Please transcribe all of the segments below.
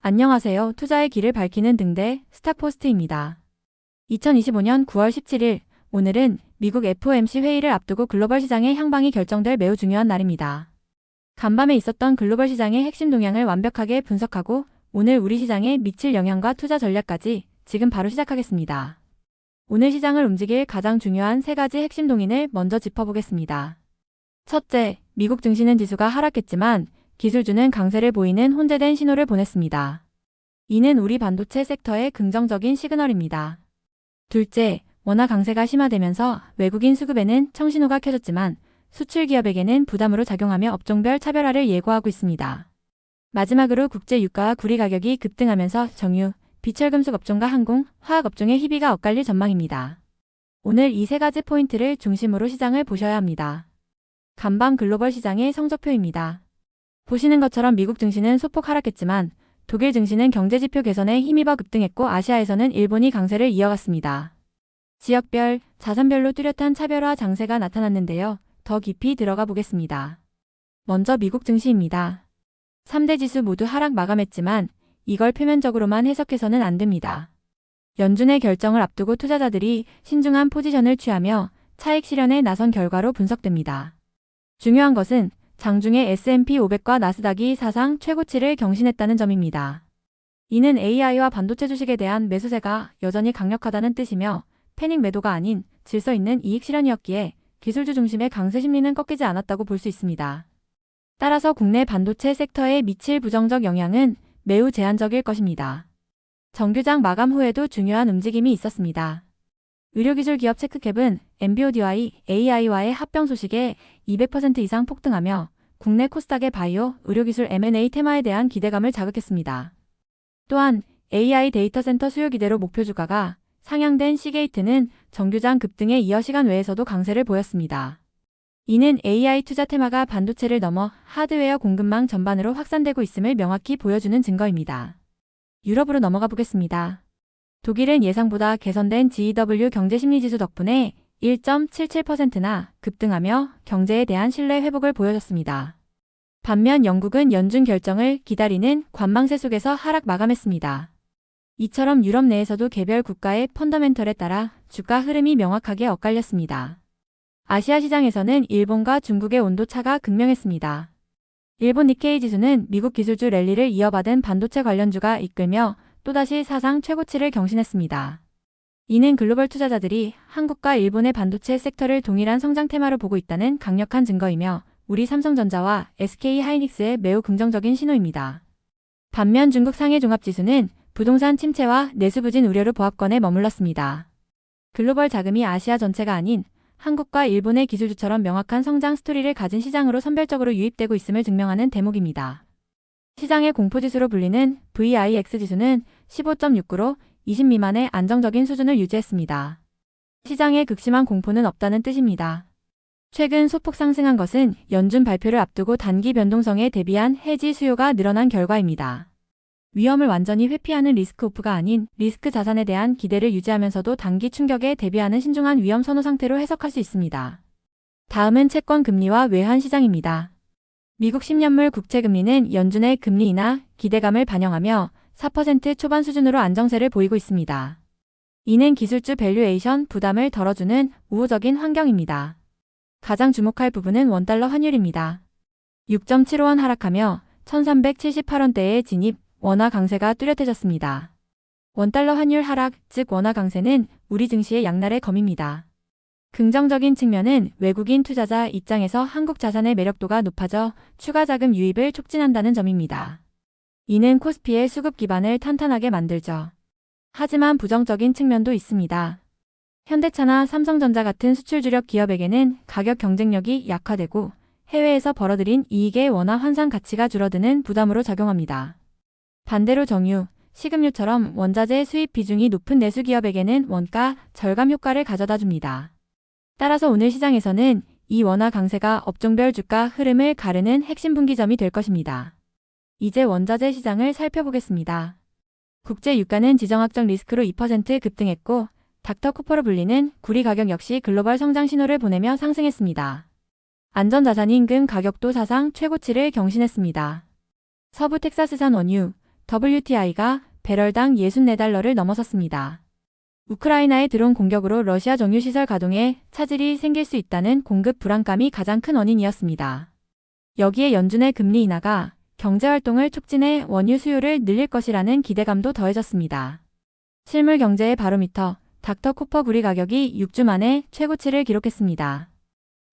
안녕하세요. 투자의 길을 밝히는 등대 스탁포스트입니다. 2025년 9월 17일, 오늘은 미국 FOMC 회의를 앞두고 글로벌 시장의 향방이 결정될 매우 중요한 날입니다. 간밤에 있었던 글로벌 시장의 핵심 동향을 완벽하게 분석하고 오늘 우리 시장에 미칠 영향과 투자 전략까지 지금 바로 시작하겠습니다. 오늘 시장을 움직일 가장 중요한 세 가지 핵심 동인을 먼저 짚어보겠습니다. 첫째, 미국 증시는 지수가 하락했지만 기술주는 강세를 보이는 혼재된 신호를 보냈습니다. 이는 우리 반도체 섹터의 긍정적인 시그널입니다. 둘째, 원화 강세가 심화되면서 외국인 수급에는 청신호가 켜졌지만 수출 기업에게는 부담으로 작용하며 업종별 차별화를 예고하고 있습니다. 마지막으로 국제 유가와 구리 가격이 급등하면서 정유, 비철금속 업종과 항공, 화학 업종의 희비가 엇갈릴 전망입니다. 오늘 이 세 가지 포인트를 중심으로 시장을 보셔야 합니다. 간밤 글로벌 시장의 성적표입니다. 보시는 것처럼 미국 증시는 소폭 하락했지만 독일 증시는 경제지표 개선에 힘입어 급등했고 아시아에서는 일본이 강세를 이어갔습니다. 지역별, 자산별로 뚜렷한 차별화 장세가 나타났는데요. 더 깊이 들어가 보겠습니다. 먼저 미국 증시입니다. 3대 지수 모두 하락 마감했지만 이걸 표면적으로만 해석해서는 안 됩니다. 연준의 결정을 앞두고 투자자들이 신중한 포지션을 취하며 차익 실현에 나선 결과로 분석됩니다. 중요한 것은 장중에 S&P 500과 나스닥이 사상 최고치를 경신했다는 점입니다. 이는 AI와 반도체 주식에 대한 매수세가 여전히 강력하다는 뜻이며 패닉 매도가 아닌 질서 있는 이익 실현이었기에 기술주 중심의 강세 심리는 꺾이지 않았다고 볼 수 있습니다. 따라서 국내 반도체 섹터에 미칠 부정적 영향은 매우 제한적일 것입니다. 정규장 마감 후에도 중요한 움직임이 있었습니다. 의료기술 기업 체크캡은 MBOD와 AI와의 합병 소식에 200% 이상 폭등하며 국내 코스닥의 바이오, 의료기술 M&A 테마에 대한 기대감을 자극했습니다. 또한 AI 데이터 센터 수요 기대로 목표 주가가 상향된 시게이트는 정규장 급등에 이어 시간 외에서도 강세를 보였습니다. 이는 AI 투자 테마가 반도체를 넘어 하드웨어 공급망 전반으로 확산되고 있음을 명확히 보여주는 증거입니다. 유럽으로 넘어가 보겠습니다. 독일은 예상보다 개선된 GEW 경제심리지수 덕분에 1.77%나 급등하며 경제에 대한 신뢰 회복을 보여줬습니다. 반면 영국은 연준 결정을 기다리는 관망세 속에서 하락 마감했습니다. 이처럼 유럽 내에서도 개별 국가의 펀더멘털에 따라 주가 흐름이 명확하게 엇갈렸습니다. 아시아 시장에서는 일본과 중국의 온도차가 극명했습니다. 일본 니케이 지수는 미국 기술주 랠리를 이어받은 반도체 관련주가 이끌며 또다시 사상 최고치를 경신했습니다. 이는 글로벌 투자자들이 한국과 일본의 반도체 섹터를 동일한 성장 테마로 보고 있다는 강력한 증거이며 우리 삼성전자와 SK하이닉스의 매우 긍정적인 신호입니다. 반면 중국 상해 종합지수는 부동산 침체와 내수 부진 우려로 보합권에 머물렀습니다. 글로벌 자금이 아시아 전체가 아닌 한국과 일본의 기술주처럼 명확한 성장 스토리를 가진 시장으로 선별적으로 유입되고 있음을 증명하는 대목입니다. 시장의 공포지수로 불리는 VIX 지수는 15.69로 20 미만의 안정적인 수준을 유지했습니다. 시장에 극심한 공포는 없다는 뜻입니다. 최근 소폭 상승한 것은 연준 발표를 앞두고 단기 변동성에 대비한 해지 수요가 늘어난 결과입니다. 위험을 완전히 회피하는 리스크 오프가 아닌 리스크 자산에 대한 기대를 유지하면서도 단기 충격에 대비하는 신중한 위험 선호 상태로 해석할 수 있습니다. 다음은 채권 금리와 외환 시장입니다. 미국 10년물 국채금리는 연준의 금리 인하 기대감을 반영하며 4% 초반 수준으로 안정세를 보이고 있습니다. 이는 기술주 밸류에이션 부담을 덜어주는 우호적인 환경입니다. 가장 주목할 부분은 원달러 환율입니다. 6.75원 하락하며 1378원대에 진입, 원화 강세가 뚜렷해졌습니다. 원달러 환율 하락, 즉 원화 강세는 우리 증시의 양날의 검입니다. 긍정적인 측면은 외국인 투자자 입장에서 한국 자산의 매력도가 높아져 추가 자금 유입을 촉진한다는 점입니다. 이는 코스피의 수급 기반을 탄탄하게 만들죠. 하지만 부정적인 측면도 있습니다. 현대차나 삼성전자 같은 수출 주력 기업에게는 가격 경쟁력이 약화되고 해외에서 벌어들인 이익의 원화 환산 가치가 줄어드는 부담으로 작용합니다. 반대로 정유, 식음유처럼 원자재 수입 비중이 높은 내수 기업에게는 원가 절감 효과를 가져다 줍니다. 따라서 오늘 시장에서는 이 원화 강세가 업종별 주가 흐름을 가르는 핵심 분기점이 될 것입니다. 이제 원자재 시장을 살펴보겠습니다. 국제 유가는 지정학적 리스크로 2% 급등했고 닥터쿠퍼로 불리는 구리 가격 역시 글로벌 성장 신호를 보내며 상승했습니다. 안전자산인 금 가격도 사상 최고치를 경신했습니다. 서부 텍사스산 원유, WTI가 배럴당 64달러를 넘어섰습니다. 우크라이나의 드론 공격으로 러시아 정유시설 가동에 차질이 생길 수 있다는 공급 불안감이 가장 큰 원인이었습니다. 여기에 연준의 금리 인하가 경제활동을 촉진해 원유 수요를 늘릴 것이라는 기대감도 더해졌습니다. 실물 경제의 바로미터 닥터 코퍼 구리 가격이 6주 만에 최고치를 기록했습니다.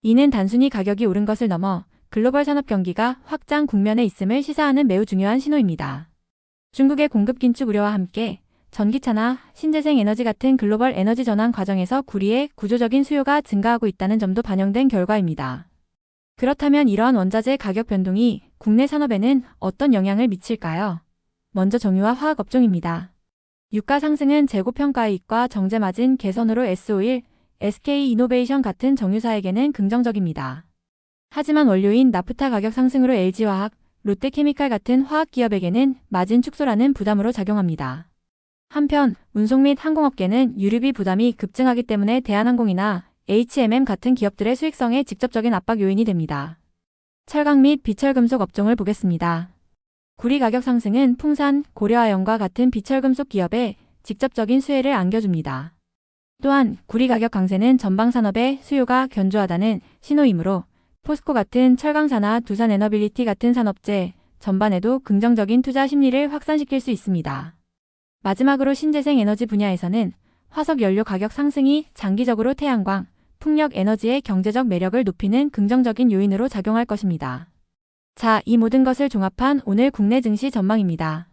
이는 단순히 가격이 오른 것을 넘어 글로벌 산업 경기가 확장 국면에 있음을 시사하는 매우 중요한 신호입니다. 중국의 공급 긴축 우려와 함께 전기차나 신재생 에너지 같은 글로벌 에너지 전환 과정에서 구리의 구조적인 수요가 증가하고 있다는 점도 반영된 결과입니다. 그렇다면 이러한 원자재 가격 변동이 국내 산업에는 어떤 영향을 미칠까요? 먼저 정유와 화학 업종입니다. 유가 상승은 재고평가 이익과 정제 마진 개선으로 S-오일, SK이노베이션 같은 정유사에게는 긍정적입니다. 하지만 원료인 나프타 가격 상승으로 LG화학, 롯데케미칼 같은 화학기업에게는 마진 축소라는 부담으로 작용합니다. 한편 운송 및 항공업계는 유류비 부담이 급증하기 때문에 대한항공이나 HMM 같은 기업들의 수익성에 직접적인 압박 요인이 됩니다. 철강 및 비철금속 업종을 보겠습니다. 구리 가격 상승은 풍산, 고려아연과 같은 비철금속 기업에 직접적인 수혜를 안겨줍니다. 또한 구리 가격 강세는 전방산업의 수요가 견조하다는 신호이므로 포스코 같은 철강사나 두산에너빌리티 같은 산업재 전반에도 긍정적인 투자 심리를 확산시킬 수 있습니다. 마지막으로 신재생 에너지 분야에서는 화석 연료 가격 상승이 장기적으로 태양광, 풍력 에너지의 경제적 매력을 높이는 긍정적인 요인으로 작용할 것입니다. 자, 이 모든 것을 종합한 오늘 국내 증시 전망입니다.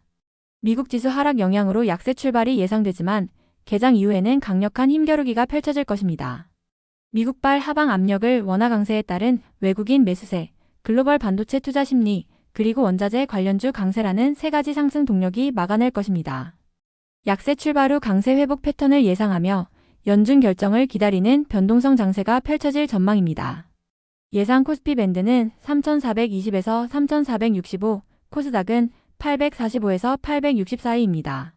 미국 지수 하락 영향으로 약세 출발이 예상되지만 개장 이후에는 강력한 힘겨루기가 펼쳐질 것입니다. 미국발 하방 압력을 원화 강세에 따른 외국인 매수세, 글로벌 반도체 투자 심리, 그리고 원자재 관련주 강세라는 세 가지 상승 동력이 막아낼 것입니다. 약세 출발 후 강세 회복 패턴을 예상하며 연준 결정을 기다리는 변동성 장세가 펼쳐질 전망입니다. 예상 코스피 밴드는 3,420에서 3,465, 코스닥은 845에서 860 사이입니다.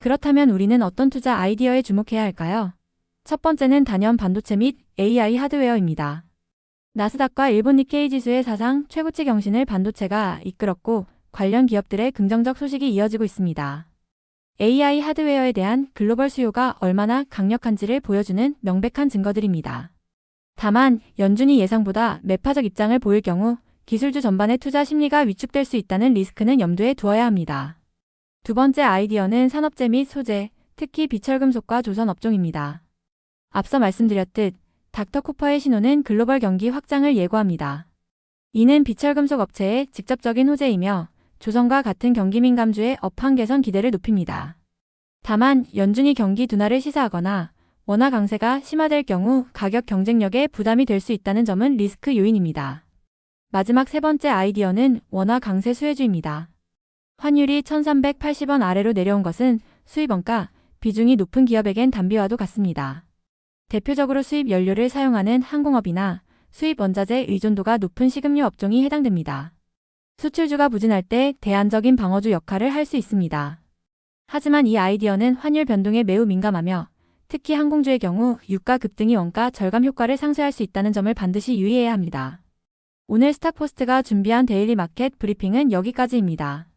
그렇다면 우리는 어떤 투자 아이디어에 주목해야 할까요? 첫 번째는 단연 반도체 및 AI 하드웨어입니다. 나스닥과 일본 니케이 지수의 사상 최고치 경신을 반도체가 이끌었고 관련 기업들의 긍정적 소식이 이어지고 있습니다. AI 하드웨어에 대한 글로벌 수요가 얼마나 강력한지를 보여주는 명백한 증거들입니다. 다만 연준이 예상보다 매파적 입장을 보일 경우 기술주 전반의 투자 심리가 위축될 수 있다는 리스크는 염두에 두어야 합니다. 두 번째 아이디어는 산업재 및 소재, 특히 비철금속과 조선 업종입니다. 앞서 말씀드렸듯 닥터 코퍼의 신호는 글로벌 경기 확장을 예고합니다. 이는 비철금속 업체의 직접적인 호재이며 조선과 같은 경기 민감주의 업황 개선 기대를 높입니다. 다만 연준이 경기 둔화를 시사하거나 원화 강세가 심화될 경우 가격 경쟁력에 부담이 될 수 있다는 점은 리스크 요인입니다. 마지막 세 번째 아이디어는 원화 강세 수혜주입니다. 환율이 1380원 아래로 내려온 것은 수입원가 비중이 높은 기업에겐 단비와도 같습니다. 대표적으로 수입 연료를 사용하는 항공업이나 수입 원자재 의존도가 높은 식음료 업종이 해당됩니다. 수출주가 부진할 때 대안적인 방어주 역할을 할 수 있습니다. 하지만 이 아이디어는 환율 변동에 매우 민감하며 특히 항공주의 경우 유가 급등이 원가 절감 효과를 상쇄할 수 있다는 점을 반드시 유의해야 합니다. 오늘 스탁포스트가 준비한 데일리 마켓 브리핑은 여기까지입니다.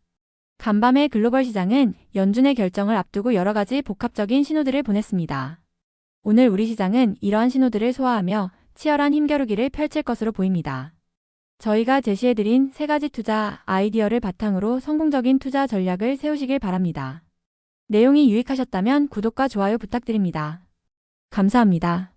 간밤의 글로벌 시장은 연준의 결정을 앞두고 여러 가지 복합적인 신호들을 보냈습니다. 오늘 우리 시장은 이러한 신호들을 소화하며 치열한 힘겨루기를 펼칠 것으로 보입니다. 저희가 제시해드린 세 가지 투자 아이디어를 바탕으로 성공적인 투자 전략을 세우시길 바랍니다. 내용이 유익하셨다면 구독과 좋아요 부탁드립니다. 감사합니다.